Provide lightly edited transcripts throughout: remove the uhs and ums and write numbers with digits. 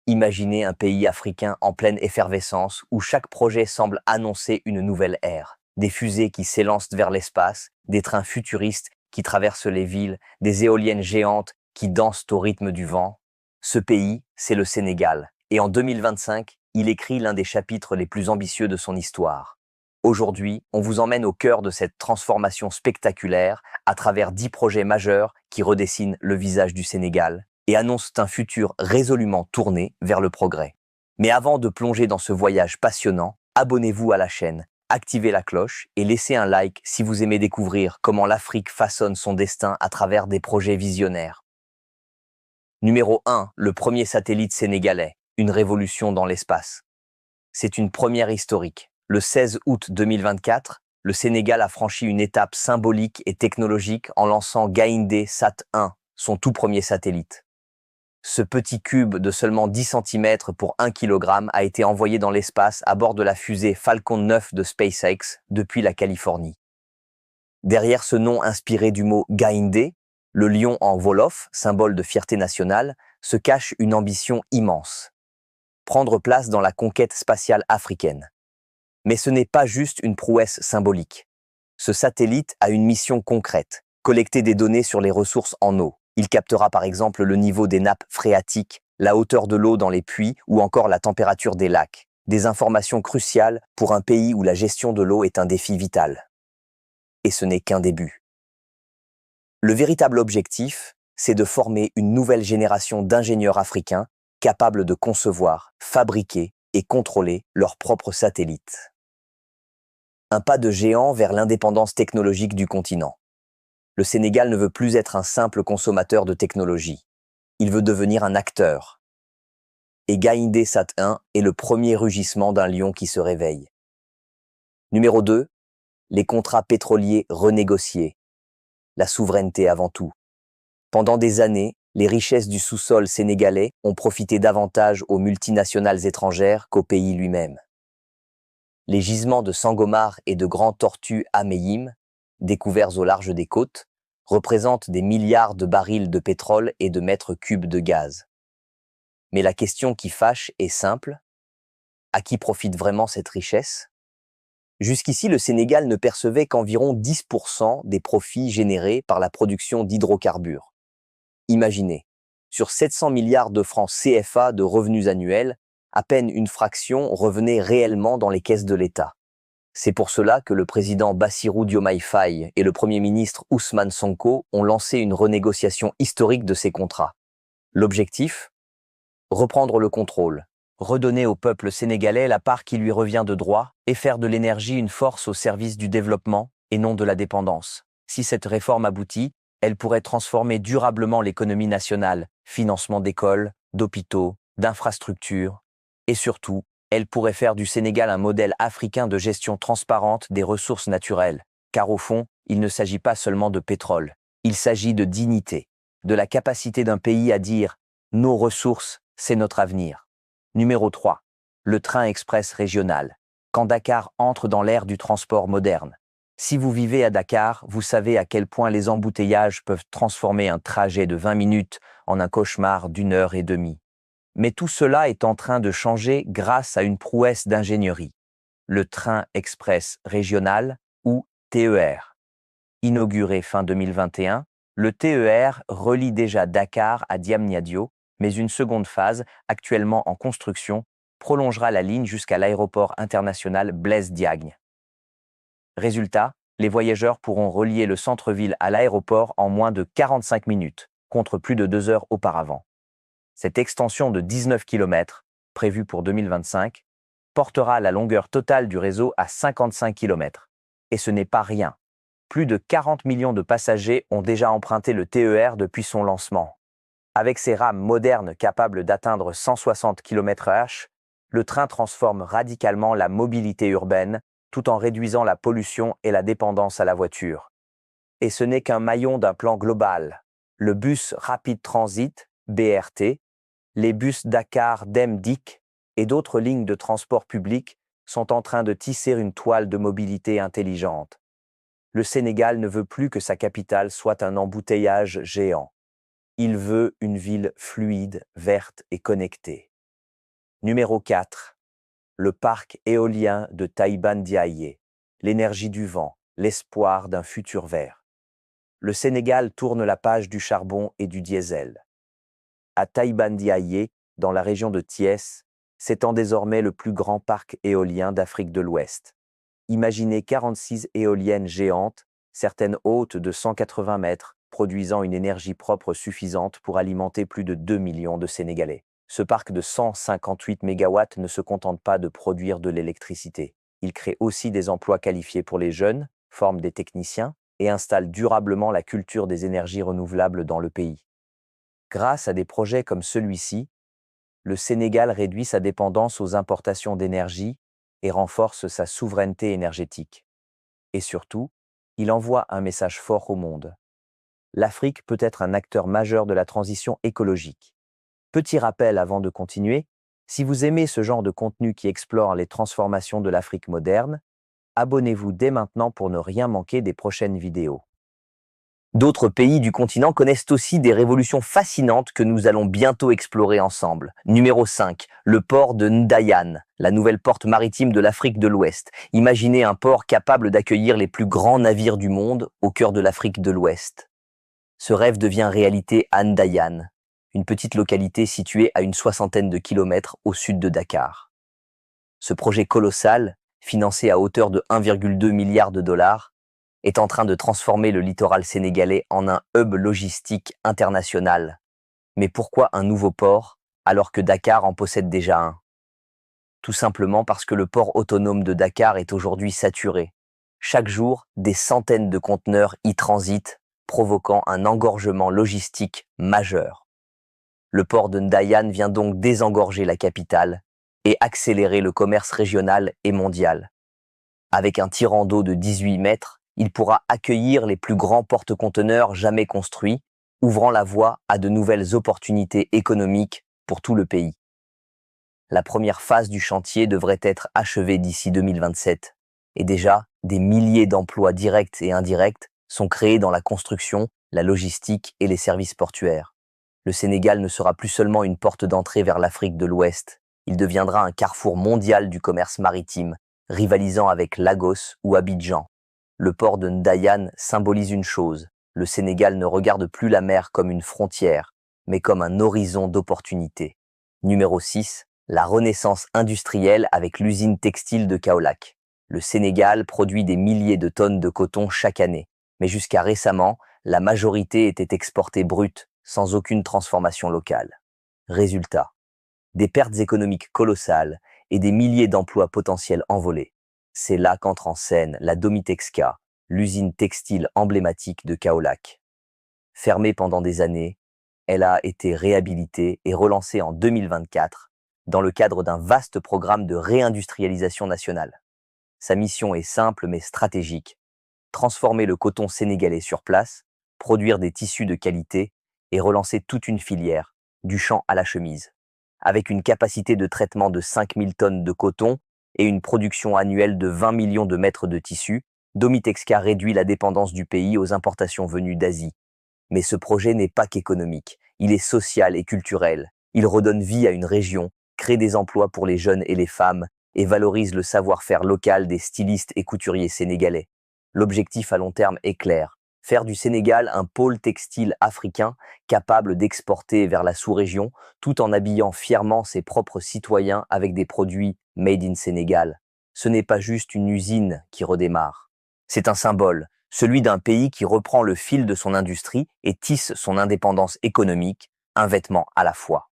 Imaginez un pays africain en pleine effervescence où chaque projet semble annoncer une nouvelle ère. Des fusées qui s'élancent vers l'espace, des trains futuristes qui traversent les villes, des éoliennes géantes qui dansent au rythme du vent. Ce pays, c'est le Sénégal. Et en 2025, il écrit l'un des chapitres les plus ambitieux de son histoire. Aujourd'hui, on vous emmène au cœur de cette transformation spectaculaire à travers 10 projets majeurs qui redessinent le visage du Sénégal et annoncent un futur résolument tourné vers le progrès. Mais avant de plonger dans ce voyage passionnant, abonnez-vous à la chaîne, activez la cloche et laissez un like si vous aimez découvrir comment l'Afrique façonne son destin à travers des projets visionnaires. Numéro 1, le premier satellite sénégalais, une révolution dans l'espace. C'est une première historique. Le 16 août 2024, le Sénégal a franchi une étape symbolique et technologique en lançant Gaïndé Sat-1, son tout premier satellite. Ce petit cube de seulement 10 cm pour 1 kg a été envoyé dans l'espace à bord de la fusée Falcon 9 de SpaceX depuis la Californie. Derrière ce nom inspiré du mot Gaïndé, le lion en wolof, symbole de fierté nationale, se cache une ambition immense. Prendre place dans la conquête spatiale africaine. Mais ce n'est pas juste une prouesse symbolique. Ce satellite a une mission concrète, collecter des données sur les ressources en eau. Il captera par exemple le niveau des nappes phréatiques, la hauteur de l'eau dans les puits ou encore la température des lacs. Des informations cruciales pour un pays où la gestion de l'eau est un défi vital. Et ce n'est qu'un début. Le véritable objectif, c'est de former une nouvelle génération d'ingénieurs africains capables de concevoir, fabriquer et contrôler leurs propres satellites. Un pas de géant vers l'indépendance technologique du continent. Le Sénégal ne veut plus être un simple consommateur de technologie. Il veut devenir un acteur. Et Gaïndé Sat-1 est le premier rugissement d'un lion qui se réveille. Numéro 2, les contrats pétroliers renégociés. La souveraineté avant tout. Pendant des années, les richesses du sous-sol sénégalais ont profité davantage aux multinationales étrangères qu'au pays lui-même. Les gisements de Sangomar et de grands tortues Améyim, découverts au large des côtes, représentent des milliards de barils de pétrole et de mètres cubes de gaz. Mais la question qui fâche est simple. À qui profite vraiment cette richesse? Jusqu'ici, le Sénégal ne percevait qu'environ 10% des profits générés par la production d'hydrocarbures. Imaginez, sur 700 milliards de francs CFA de revenus annuels, à peine une fraction revenait réellement dans les caisses de l'État. C'est pour cela que le président Bassirou Diomaye Faye et le Premier ministre Ousmane Sonko ont lancé une renégociation historique de ces contrats. L'objectif? Reprendre le contrôle, redonner au peuple sénégalais la part qui lui revient de droit et faire de l'énergie une force au service du développement et non de la dépendance. Si cette réforme aboutit, elle pourrait transformer durablement l'économie nationale, financement d'écoles, d'hôpitaux, d'infrastructures, et surtout, elle pourrait faire du Sénégal un modèle africain de gestion transparente des ressources naturelles, car au fond, il ne s'agit pas seulement de pétrole, il s'agit de dignité, de la capacité d'un pays à dire « nos ressources, c'est notre avenir ». Numéro 3. Le train express régional. Quand Dakar entre dans l'ère du transport moderne. Si vous vivez à Dakar, vous savez à quel point les embouteillages peuvent transformer un trajet de 20 minutes en un cauchemar d'1 heure et demie. Mais tout cela est en train de changer grâce à une prouesse d'ingénierie. Le train express régional ou TER. Inauguré fin 2021, le TER relie déjà Dakar à Diamniadio, mais une seconde phase, actuellement en construction, prolongera la ligne jusqu'à l'aéroport international Blaise Diagne. Résultat, les voyageurs pourront relier le centre-ville à l'aéroport en moins de 45 minutes, contre plus de 2 heures auparavant. Cette extension de 19 km, prévue pour 2025, portera la longueur totale du réseau à 55 km. Et ce n'est pas rien. Plus de 40 millions de passagers ont déjà emprunté le TER depuis son lancement. Avec ses rames modernes capables d'atteindre 160 km/h, le train transforme radicalement la mobilité urbaine tout en réduisant la pollution et la dépendance à la voiture. Et ce n'est qu'un maillon d'un plan global. Le bus Rapid Transit, BRT, les bus Dakar Demdik et d'autres lignes de transport public sont en train de tisser une toile de mobilité intelligente. Le Sénégal ne veut plus que sa capitale soit un embouteillage géant. Il veut une ville fluide, verte et connectée. Numéro 4. Le parc éolien de Taïban-Diaye. L'énergie du vent, l'espoir d'un futur vert. Le Sénégal tourne la page du charbon et du diesel. À Taïban-Diaye, dans la région de Thiès, s'étend désormais le plus grand parc éolien d'Afrique de l'Ouest. Imaginez 46 éoliennes géantes, certaines hautes de 180 mètres, produisant une énergie propre suffisante pour alimenter plus de 2 millions de Sénégalais. Ce parc de 158 mégawatts ne se contente pas de produire de l'électricité. Il crée aussi des emplois qualifiés pour les jeunes, forme des techniciens et installe durablement la culture des énergies renouvelables dans le pays. Grâce à des projets comme celui-ci, le Sénégal réduit sa dépendance aux importations d'énergie et renforce sa souveraineté énergétique. Et surtout, il envoie un message fort au monde. L'Afrique peut être un acteur majeur de la transition écologique. Petit rappel avant de continuer, si vous aimez ce genre de contenu qui explore les transformations de l'Afrique moderne, abonnez-vous dès maintenant pour ne rien manquer des prochaines vidéos. D'autres pays du continent connaissent aussi des révolutions fascinantes que nous allons bientôt explorer ensemble. Numéro 5, le port de Ndayane, la nouvelle porte maritime de l'Afrique de l'Ouest. Imaginez un port capable d'accueillir les plus grands navires du monde au cœur de l'Afrique de l'Ouest. Ce rêve devient réalité à Ndayane, une petite localité située à une soixantaine de kilomètres au sud de Dakar. Ce projet colossal, financé à hauteur de 1,2 milliard de dollars, est en train de transformer le littoral sénégalais en un hub logistique international. Mais pourquoi un nouveau port alors que Dakar en possède déjà un? Tout simplement parce que le port autonome de Dakar est aujourd'hui saturé. Chaque jour, des centaines de conteneurs y transitent, provoquant un engorgement logistique majeur. Le port de Ndayane vient donc désengorger la capitale et accélérer le commerce régional et mondial. Avec un tirant d'eau de 18 mètres, il pourra accueillir les plus grands porte-conteneurs jamais construits, ouvrant la voie à de nouvelles opportunités économiques pour tout le pays. La première phase du chantier devrait être achevée d'ici 2027, et déjà, des milliers d'emplois directs et indirects sont créés dans la construction, la logistique et les services portuaires. Le Sénégal ne sera plus seulement une porte d'entrée vers l'Afrique de l'Ouest, il deviendra un carrefour mondial du commerce maritime, rivalisant avec Lagos ou Abidjan. Le port de Ndayane symbolise une chose, le Sénégal ne regarde plus la mer comme une frontière, mais comme un horizon d'opportunités. Numéro 6, la renaissance industrielle avec l'usine textile de Kaolack. Le Sénégal produit des milliers de tonnes de coton chaque année, mais jusqu'à récemment, la majorité était exportée brute, sans aucune transformation locale. Résultat, des pertes économiques colossales et des milliers d'emplois potentiels envolés. C'est là qu'entre en scène la Domitexka, l'usine textile emblématique de Kaolack. Fermée pendant des années, elle a été réhabilitée et relancée en 2024 dans le cadre d'un vaste programme de réindustrialisation nationale. Sa mission est simple mais stratégique: transformer le coton sénégalais sur place, produire des tissus de qualité et relancer toute une filière, du champ à la chemise. Avec une capacité de traitement de 5000 tonnes de coton et une production annuelle de 20 millions de mètres de tissu, Domitexka réduit la dépendance du pays aux importations venues d'Asie. Mais ce projet n'est pas qu'économique, il est social et culturel. Il redonne vie à une région, crée des emplois pour les jeunes et les femmes, et valorise le savoir-faire local des stylistes et couturiers sénégalais. L'objectif à long terme est clair: faire du Sénégal un pôle textile africain capable d'exporter vers la sous-région tout en habillant fièrement ses propres citoyens avec des produits made in Sénégal. Ce n'est pas juste une usine qui redémarre. C'est un symbole, celui d'un pays qui reprend le fil de son industrie et tisse son indépendance économique, un vêtement à la fois.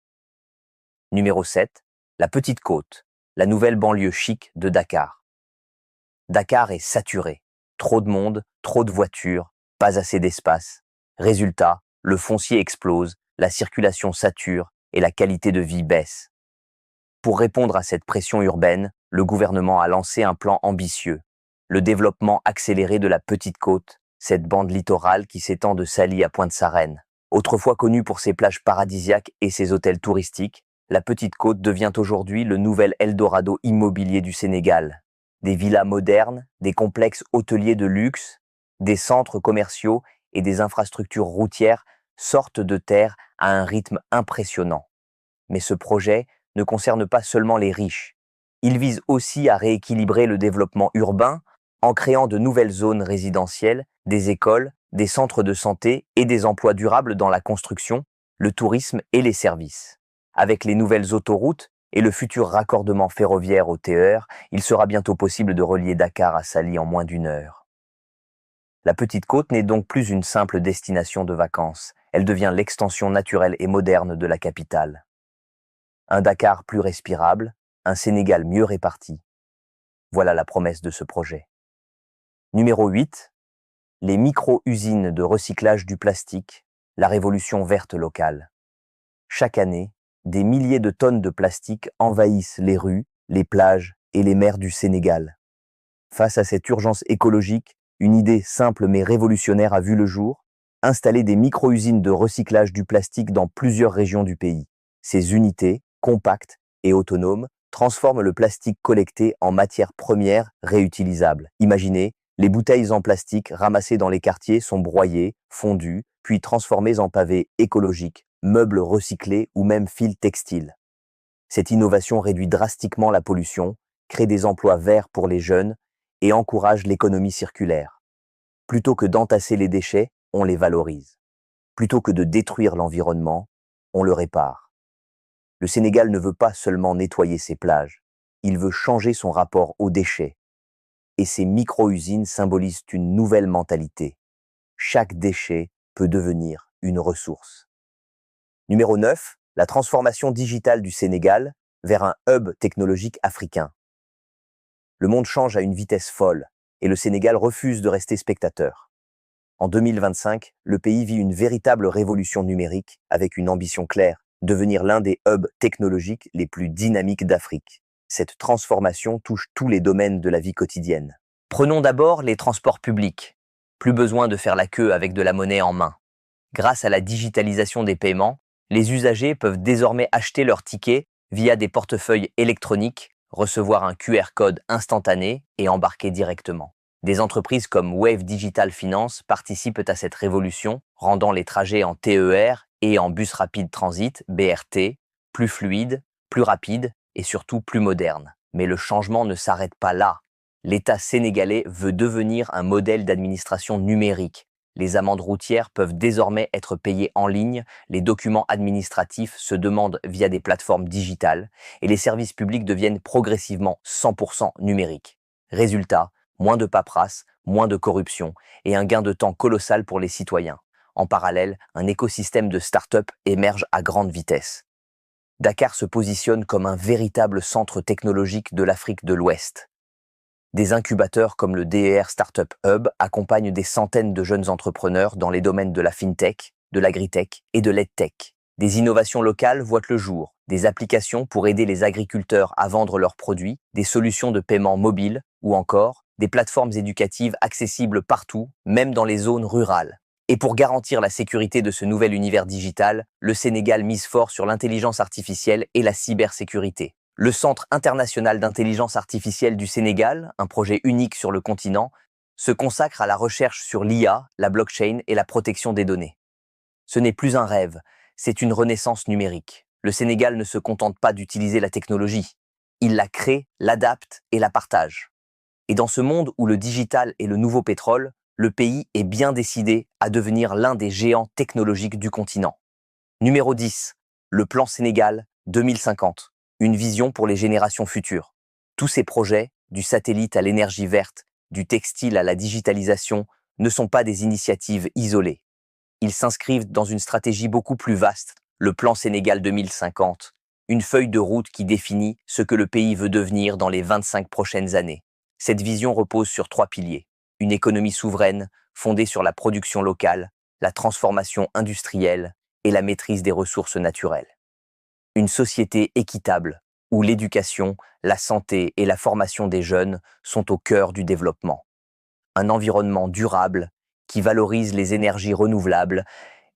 Numéro 7, la Petite Côte, la nouvelle banlieue chic de Dakar. Dakar est saturé. Trop de monde, trop de voitures, pas assez d'espace. Résultat, le foncier explose, la circulation sature et la qualité de vie baisse. Pour répondre à cette pression urbaine, le gouvernement a lancé un plan ambitieux: le développement accéléré de la Petite Côte, cette bande littorale qui s'étend de Saly à Pointe-Sarène. Autrefois connue pour ses plages paradisiaques et ses hôtels touristiques, la Petite Côte devient aujourd'hui le nouvel Eldorado immobilier du Sénégal. Des villas modernes, des complexes hôteliers de luxe, des centres commerciaux et des infrastructures routières sortent de terre à un rythme impressionnant. Mais ce projet ne concerne pas seulement les riches. Il vise aussi à rééquilibrer le développement urbain en créant de nouvelles zones résidentielles, des écoles, des centres de santé et des emplois durables dans la construction, le tourisme et les services. Avec les nouvelles autoroutes et le futur raccordement ferroviaire au TER, il sera bientôt possible de relier Dakar à Saly en moins d'une heure. La Petite Côte n'est donc plus une simple destination de vacances, elle devient l'extension naturelle et moderne de la capitale. Un Dakar plus respirable, un Sénégal mieux réparti. Voilà la promesse de ce projet. Numéro 8. Les micro-usines de recyclage du plastique, la révolution verte locale. Chaque année, des milliers de tonnes de plastique envahissent les rues, les plages et les mers du Sénégal. Face à cette urgence écologique, une idée simple mais révolutionnaire a vu le jour, installer des micro-usines de recyclage du plastique dans plusieurs régions du pays. Ces unités, compactes et autonomes, transforment le plastique collecté en matière première réutilisable. Imaginez, les bouteilles en plastique ramassées dans les quartiers sont broyées, fondues, puis transformées en pavés écologiques, meubles recyclés ou même fils textiles. Cette innovation réduit drastiquement la pollution, crée des emplois verts pour les jeunes et encourage l'économie circulaire. Plutôt que d'entasser les déchets, on les valorise. Plutôt que de détruire l'environnement, on le répare. Le Sénégal ne veut pas seulement nettoyer ses plages, il veut changer son rapport aux déchets. Et ces micro-usines symbolisent une nouvelle mentalité. Chaque déchet peut devenir une ressource. Numéro 9. La transformation digitale du Sénégal vers un hub technologique africain. Le monde change à une vitesse folle et le Sénégal refuse de rester spectateur. En 2025, le pays vit une véritable révolution numérique avec une ambition claire, devenir l'un des hubs technologiques les plus dynamiques d'Afrique. Cette transformation touche tous les domaines de la vie quotidienne. Prenons d'abord les transports publics. Plus besoin de faire la queue avec de la monnaie en main. Grâce à la digitalisation des paiements, les usagers peuvent désormais acheter leurs tickets via des portefeuilles électroniques, recevoir un QR code instantané et embarquer directement. Des entreprises comme Wave Digital Finance participent à cette révolution, rendant les trajets en TER et en bus rapide transit, BRT, plus fluides, plus rapides et surtout plus modernes. Mais le changement ne s'arrête pas là. L'État sénégalais veut devenir un modèle d'administration numérique. Les amendes routières peuvent désormais être payées en ligne, les documents administratifs se demandent via des plateformes digitales et les services publics deviennent progressivement 100% numériques. Résultat, moins de paperasse, moins de corruption et un gain de temps colossal pour les citoyens. En parallèle, un écosystème de start-up émerge à grande vitesse. Dakar se positionne comme un véritable centre technologique de l'Afrique de l'Ouest. Des incubateurs comme le DER Startup Hub accompagnent des centaines de jeunes entrepreneurs dans les domaines de la fintech, de l'agritech et de l'edtech. Des innovations locales voient le jour, des applications pour aider les agriculteurs à vendre leurs produits, des solutions de paiement mobile ou encore des plateformes éducatives accessibles partout, même dans les zones rurales. Et pour garantir la sécurité de ce nouvel univers digital, le Sénégal mise fort sur l'intelligence artificielle et la cybersécurité. Le Centre international d'intelligence artificielle du Sénégal, un projet unique sur le continent, se consacre à la recherche sur l'IA, la blockchain et la protection des données. Ce n'est plus un rêve, c'est une renaissance numérique. Le Sénégal ne se contente pas d'utiliser la technologie. Il la crée, l'adapte et la partage. Et dans ce monde où le digital est le nouveau pétrole, le pays est bien décidé à devenir l'un des géants technologiques du continent. Numéro 10. Le plan Sénégal 2050. Une vision pour les générations futures. Tous ces projets, du satellite à l'énergie verte, du textile à la digitalisation, ne sont pas des initiatives isolées. Ils s'inscrivent dans une stratégie beaucoup plus vaste, le plan Sénégal 2050, une feuille de route qui définit ce que le pays veut devenir dans les 25 prochaines années. Cette vision repose sur 3 piliers. Une économie souveraine, fondée sur la production locale, la transformation industrielle et la maîtrise des ressources naturelles. Une société équitable, où l'éducation, la santé et la formation des jeunes sont au cœur du développement. Un environnement durable qui valorise les énergies renouvelables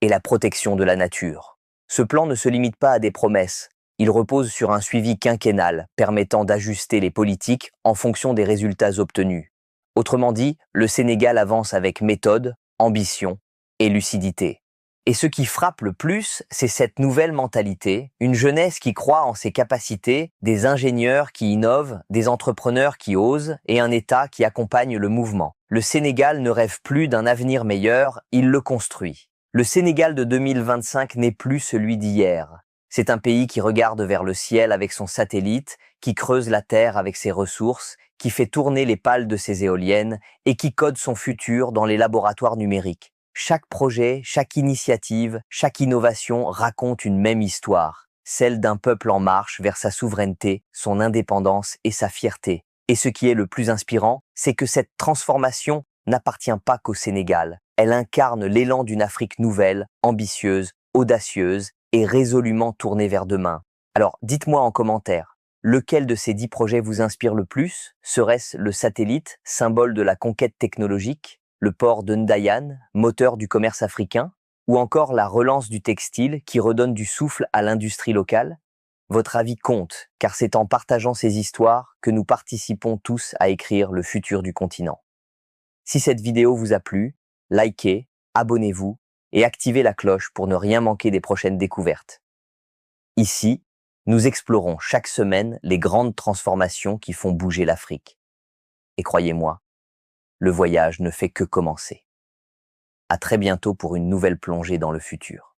et la protection de la nature. Ce plan ne se limite pas à des promesses, il repose sur un suivi quinquennal permettant d'ajuster les politiques en fonction des résultats obtenus. Autrement dit, le Sénégal avance avec méthode, ambition et lucidité. Et ce qui frappe le plus, c'est cette nouvelle mentalité, une jeunesse qui croit en ses capacités, des ingénieurs qui innovent, des entrepreneurs qui osent et un État qui accompagne le mouvement. Le Sénégal ne rêve plus d'un avenir meilleur, il le construit. Le Sénégal de 2025 n'est plus celui d'hier. C'est un pays qui regarde vers le ciel avec son satellite, qui creuse la terre avec ses ressources, qui fait tourner les pales de ses éoliennes et qui code son futur dans les laboratoires numériques. Chaque projet, chaque initiative, chaque innovation raconte une même histoire, celle d'un peuple en marche vers sa souveraineté, son indépendance et sa fierté. Et ce qui est le plus inspirant, c'est que cette transformation n'appartient pas qu'au Sénégal. Elle incarne l'élan d'une Afrique nouvelle, ambitieuse, audacieuse et résolument tournée vers demain. Alors, dites-moi en commentaire, lequel de ces 10 projets vous inspire le plus? Serait-ce le satellite, symbole de la conquête technologique? Le port de Ndayane, moteur du commerce africain, ou encore la relance du textile qui redonne du souffle à l'industrie locale? Votre avis compte, car c'est en partageant ces histoires que nous participons tous à écrire le futur du continent. Si cette vidéo vous a plu, likez, abonnez-vous et activez la cloche pour ne rien manquer des prochaines découvertes. Ici, nous explorons chaque semaine les grandes transformations qui font bouger l'Afrique. Et croyez-moi, le voyage ne fait que commencer. À très bientôt pour une nouvelle plongée dans le futur.